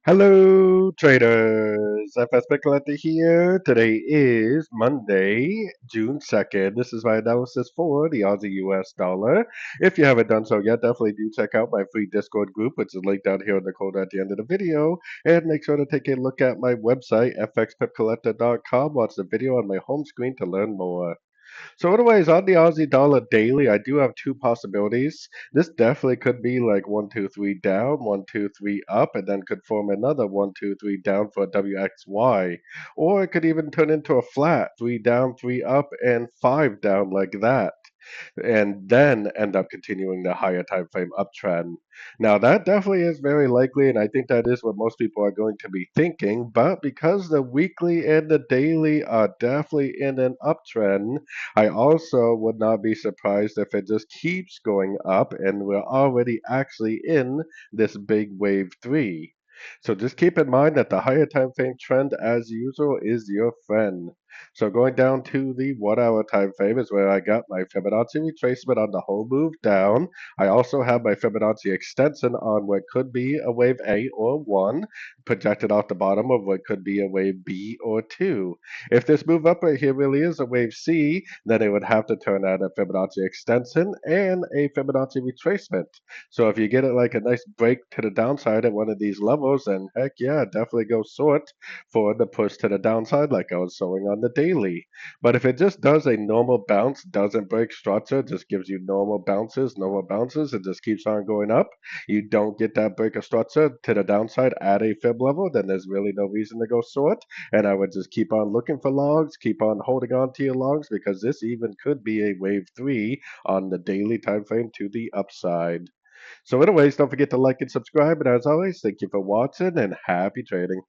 Hello, traders. FX Pip Collector here. Today is Monday, June 2nd. This is my analysis for the Aussie US dollar. If you haven't done so yet, definitely do check out my free Discord group, which is linked down here in the corner at the end of the video. And make sure to take a look at my website, fxpipcollector.com. Watch the video on my home screen to learn more. So anyways, on the Aussie dollar daily, I do have two possibilities. This definitely could be like 1, 2, 3 down, 1, 2, 3 up, and then could form another 1, 2, 3 down for WXY. Or it could even turn into a flat, 3 down, 3 up, and 5 down like that, and then end up continuing the higher time frame uptrend. Now that definitely is very likely, and I think that is what most people are going to be thinking. But because the weekly and the daily are definitely in an uptrend, I also would not be surprised if it just keeps going up, and we're already actually in this big wave three. So just keep in mind that the higher time frame trend, as usual, is your friend. So going down to the 1 hour time frame is where I got my Fibonacci retracement on the whole move down. I also have my Fibonacci extension on what could be a wave A or 1, projected off the bottom of what could be a wave B or 2. If this move up right here really is a wave C, then it would have to turn out a Fibonacci extension and a Fibonacci retracement. So if you get it like a nice break to the downside at one of these levels, then heck yeah, definitely go short for the push to the downside like I was showing on the daily. But if it just does a normal bounce, doesn't break structure, just gives you normal bounces, and just keeps on going up, you don't get that break of structure to the downside at a fib level, then there's really no reason to go short. And I would just keep on looking for longs, keep on holding on to your longs, because this even could be a wave three on the daily time frame to the upside. So anyways, don't forget to like and subscribe. And as always, thank you for watching and happy trading.